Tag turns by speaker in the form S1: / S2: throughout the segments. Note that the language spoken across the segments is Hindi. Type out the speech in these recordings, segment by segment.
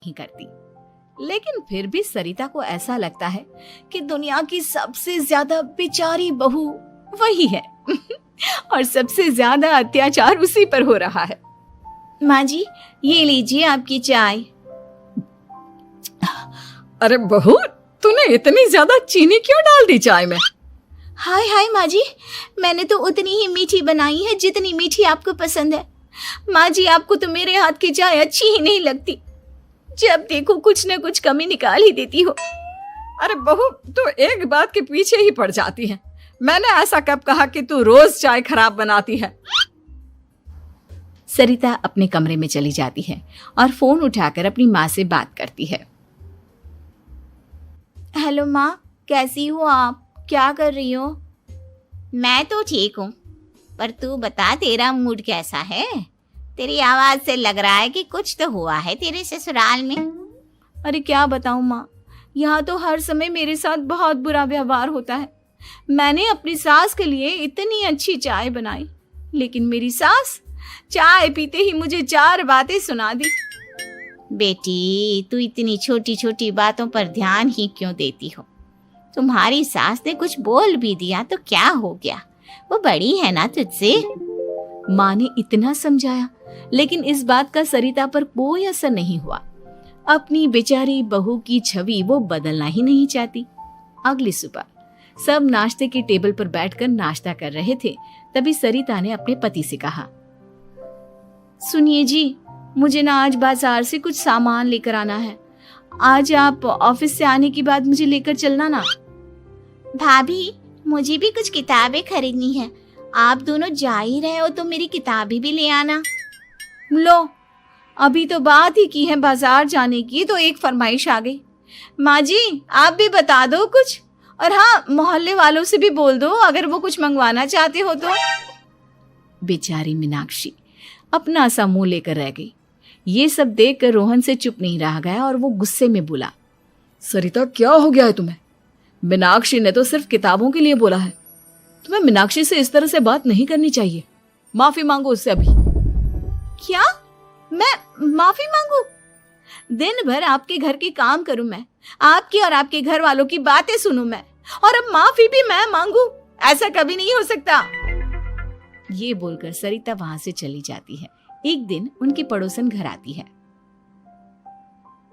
S1: नहीं करती। लेकिन फिर भी सरिता को ऐसा लगता है कि दुनिया की सबसे ज्यादा बेचारी बहू वही है और सबसे ज्यादा अत्याचार उसी पर हो रहा है। माँ जी, ये लीजिए आपकी चाय।
S2: अरे बहू, तूने इतनी ज्यादा चीनी क्यों डाल दी चाय में?
S1: हाय हाय माँ जी, मैंने तो उतनी ही मीठी बनाई है जितनी मीठी आपको पसंद है। माँ जी, आपको तो मेरे हाथ की चाय अच्छी ही नहीं लगती। जब देखो कुछ न कुछ कमी निकाल ही देती हो।
S2: अरे बहू, तू एक बात के पीछे ही पड़ जाती है। मैंने ऐसा कब कहा कि तू रोज चाय खराब बनाती है?
S1: सरिता अपने कमरे में चली जाती है और फोन उठाकर अपनी माँ से बात करती है। हेलो माँ, कैसी हो आप? क्या कर रही हो? मैं तो ठीक हूँ, पर तू बता, तेरा मूड कैसा है? तेरी आवाज से लग रहा है कि कुछ तो हुआ है तेरे ससुराल में। अरे क्या बताऊँ माँ, यहाँ तो हर समय मेरे साथ बहुत बुरा व्यवहार होता है। मैंने अपनी सास के लिए इतनी अच्छी चाय बनाई, लेकिन मेरी सास चाय पीते ही मुझे 4 बातें सुना दी। बेटी, तू इतनी छोटी छोटी बातों पर ध्यान ही क्यों देती हो? तुम्हारी सास ने कुछ बोल भी दिया तो क्या हो गया, वो बड़ी है ना तुझसे। माँ ने इतना समझाया, लेकिन इस बात का सरिता पर कोई असर नहीं हुआ। अपनी बेचारी बहू की छवि वो बदलना ही नहीं चाहती। अगली सुबह सब नाश्ते की टेबल पर बैठकर नाश्ता कर रहे थे, तभी सरिता ने अपने पति से कहा, सुनिए जी, मुझे ना आज बाजार से कुछ सामान लेकर आना है। आज आप ऑफिस से आने के बाद मुझे लेकर चलना ना। भाभी, मुझे भी कुछ किताबें खरीदनी है। आप दोनों जा ही रहे हो तो मेरी किताबें भी ले आना। लो, अभी तो बात ही की है बाजार जाने की तो एक फरमाइश आ गई। माँ जी, आप भी बता दो कुछ, और हाँ, मोहल्ले वालों से भी बोल दो अगर वो कुछ मंगवाना चाहते हो तो। बेचारी मीनाक्षी अपना सा मुंह लेकर रह गई। ये सब देखकर रोहन से चुप नहीं रह गया और वो गुस्से में बोला,
S2: सरिता, क्या हो गया है तुम्हें? मीनाक्षी ने तो सिर्फ किताबों के लिए बोला है। तुम्हें मीनाक्षी से इस तरह से बात नहीं करनी चाहिए। माफी मांगो उससे अभी।
S1: क्या? मैं माफी मांगू? दिन भर आपके घर के काम करूं मैं, आपकी और आपके घर वालों की बातें सुनूं मैं, और अब माफी भी मैं मांगू? ऐसा कभी नहीं हो सकता। ये बोलकर सरिता वहां से चली जाती है। एक दिन उनकी पड़ोसन घर आती है।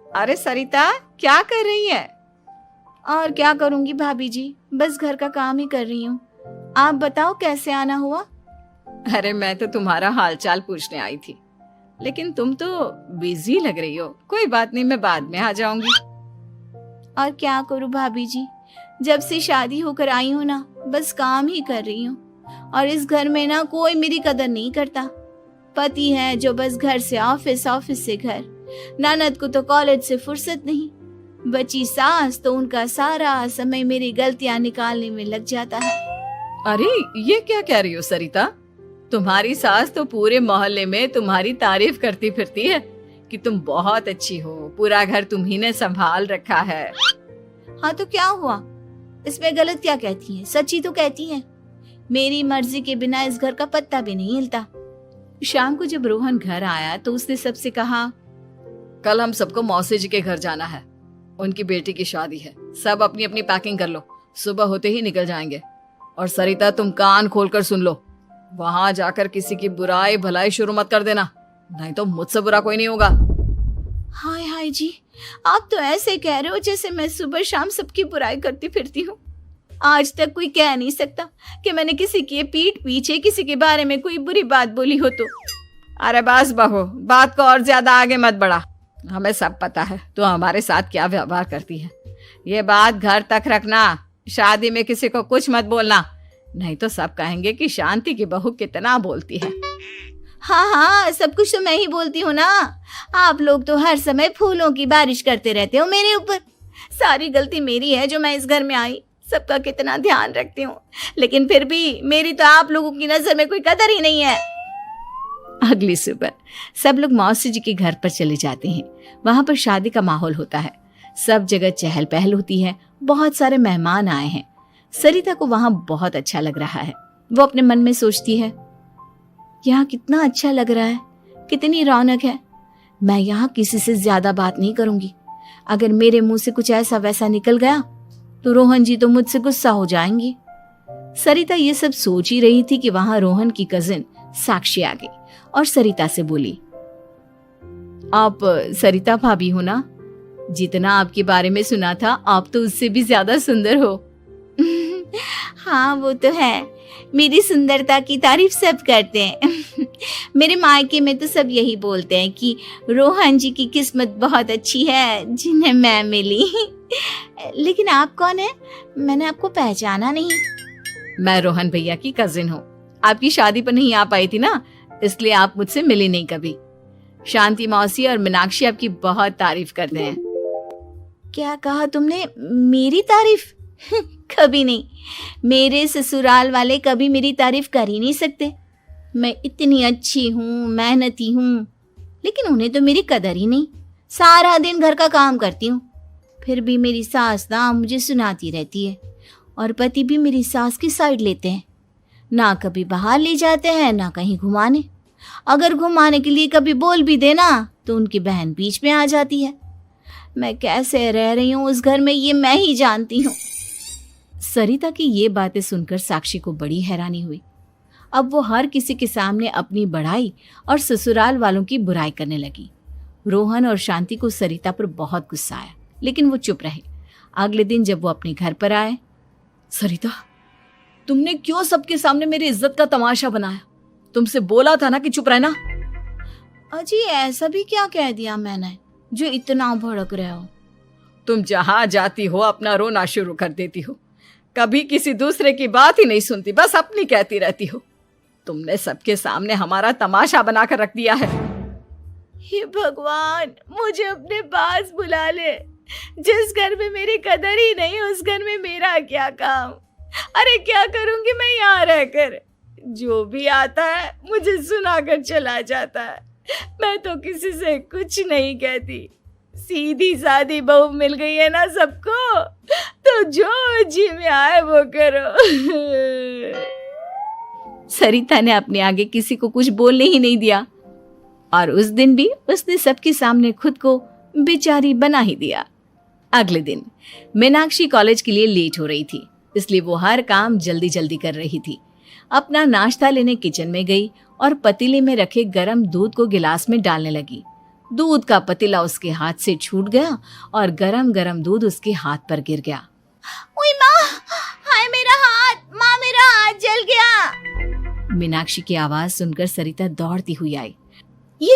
S1: अरे सरिता, क्या कर रही है? और क्या करूंगी भाभी जी, बस घर का काम ही कर रही हूँ। आप बताओ कैसे आना हुआ?
S2: अरे मैं तो तुम्हारा हालचाल पूछने आई थी, लेकिन तुम तो बिजी लग रही हो। कोई बात नहीं, मैं बाद में आ जाऊंगी।
S1: और क्या करूं भाभी जी, जब से शादी होकर आई हूँ ना, बस काम ही कर रही हूँ। और इस घर में ना कोई मेरी कदर नहीं करता। पति है जो बस घर से ऑफिस, ऑफिस से घर। ननद को तो कॉलेज से फुर्सत नहीं। बची सास तो उनका सारा समय मेरी गलतियां निकालने में लग जाता है।
S2: अरे ये क्या कह रही हो सरिता? तुम्हारी सास तो पूरे मोहल्ले में तुम्हारी तारीफ करती फिरती है कि तुम बहुत अच्छी हो, पूरा घर तुम्ही ने संभाल रखा है।
S1: हाँ तो क्या हुआ, इसमें गलत क्या कहती है? सच्ची तो कहती है। मेरी मर्जी के बिना इस घर का पत्ता भी नहीं हिलता। शाम को जब रोहन घर आया तो उसने सबसे कहा,
S2: कल हम सबको मौसी जी के घर जाना है। उनकी बेटी की शादी है। सब अपनी अपनी पैकिंग कर लो, सुबह होते ही निकल जाएंगे। और सरिता, तुम कान खोलकर सुन लो, वहां जाकर किसी की बुराई भलाई शुरू मत कर देना, नहीं तो मुझसे बुरा कोई नहीं होगा।
S1: हाय हाय जी, आप तो ऐसे कह रहे हो जैसे मैं सुबह शाम सबकी बुराई करती फिरती हूँ। आज तक कोई कह नहीं सकता कि मैंने किसी की पीठ पीछे किसी के बारे में कोई बुरी बात बोली हो तो।
S2: अरे बस बहू, बात को और ज्यादा आगे मत बढ़ा। हमें सब पता है तू हमारे साथ क्या व्यवहार करती है। ये बात घर तक रखना, शादी में किसी को कुछ मत बोलना, नहीं तो सब कहेंगे कि शांति की बहू कितना बोलती है।
S1: हाँ हाँ, सब कुछ तो मैं ही बोलती हूँ ना। आप लोग तो हर समय फूलों की बारिश करते रहते हो मेरे ऊपर। सारी गलती मेरी है जो मैं इस घर में आई, सबका कितना ध्यान रखती हूँ, लेकिन फिर भी मेरी तो आप लोगों की नजर में कोई कदर ही नहीं है। अगली सुबह सब लोग मौसी जी के घर पर चले जाते हैं। वहां पर शादी का माहौल होता है, सब जगह चहल पहल होती है, बहुत सारे मेहमान आए हैं। सरिता को वहां बहुत अच्छा लग रहा है। वो अपने मन में सोचती है, यहाँ कितना अच्छा लग रहा है, कितनी रौनक है। मैं यहाँ किसी से ज्यादा बात नहीं करूंगी। अगर मेरे मुंह से कुछ ऐसा वैसा निकल गया तो रोहन जी तो मुझसे गुस्सा हो जाएंगी। सरिता ये सब सोच ही रही थी कि वहां रोहन की कजिन साक्षी आ गई और सरिता से बोली, आप सरिता भाभी हो ना? जितना आपके बारे में सुना था आप तो उससे भी ज्यादा सुंदर हो। हाँ वो तो है, मेरी सुंदरता की तारीफ सब करते हैं। मेरे मायके में तो सब यही बोलते हैं कि रोहन जी की किस्मत बहुत अच्छी है जिन्हें मैं मिली। लेकिन आप कौन है? मैंने आपको पहचाना नहीं। मैं रोहन भैया की कजिन हूँ। आपकी शादी पर नहीं आ पाई थी ना, इसलिए आप मुझसे मिली नहीं कभी। शांति मौसी और मीनाक्षी आपकी बहुत तारीफ करते हैं। क्या कहा तुमने? मेरी तारीफ? कभी नहीं। मेरे ससुराल वाले कभी मेरी तारीफ कर ही नहीं सकते। मैं इतनी अच्छी हूँ, मेहनती हूँ, लेकिन उन्हें तो मेरी कदर ही नहीं। सारा दिन घर का काम करती हूँ, फिर भी मेरी सास ना मुझे सुनाती रहती है और पति भी मेरी सास की साइड लेते हैं। ना कभी बाहर ले जाते हैं ना कहीं घुमाने। अगर घुमाने के लिए कभी बोल भी देना तो उनकी बहन बीच में आ जाती है। मैं कैसे रह रही हूँ उस घर में ये मैं ही जानती हूँ। सरिता की ये बातें सुनकर साक्षी को बड़ी हैरानी हुई। अब वो हर किसी के सामने अपनी बड़ाई और ससुराल वालों की बुराई करने लगी। रोहन और शांति को सरिता पर बहुत गुस्सा आया, लेकिन वो चुप रहे। अगले दिन जब वो अपने घर पर आए,
S2: सरिता, तुमने क्यों सबके सामने मेरी इज्जत का तमाशा बनाया? तुमसे बोला था ना कि चुप रहना।
S1: अजी ऐसा भी क्या कह दिया मैंने जो इतना भड़क रहे हो?
S2: तुम जहां जाती हो अपना रोना शुरू कर देती हो, कभी किसी दूसरे की बात ही नहीं सुनती, बस अपनी कहती रहती हो। तुमने सबके सामने हमारा तमाशा बनाकर रख दिया है।
S1: हे भगवान, मुझे अपने पास बुला ले। जिस घर में मेरी कदर ही नहीं उस घर में मेरा क्या काम? अरे क्या करूंगी मैं यहाँ रहकर? जो भी आता है मुझे सुनाकर चला जाता है। मैं तो किसी से कुछ नहीं कहती। सीधी सादी बहू मिल गई है ना सबको, तो जो जी में आए वो करो। सरिता ने अपने आगे किसी को कुछ बोलने ही नहीं दिया और उस दिन भी उसने सबके सामने खुद को बेचारी बना ही दिया। अगले दिन मीनाक्षी कॉलेज के लिए लेट हो रही थी, इसलिए वो हर काम जल्दी जल्दी कर रही थी। अपना नाश्ता लेने किचन में गई और पतीले में रखे गरम दूध को गिलास में डालने लगी। दूध का पतीला उसके हाथ से छूट गया और गरम गरम दूध उसके हाथ पर गिर गया। ओए माँ, हाय मेरा हाथ, माँ मेरा हाथ जल गया। मीनाक्षी की आवाज सुनकर सरिता दौड़ती हुई आई।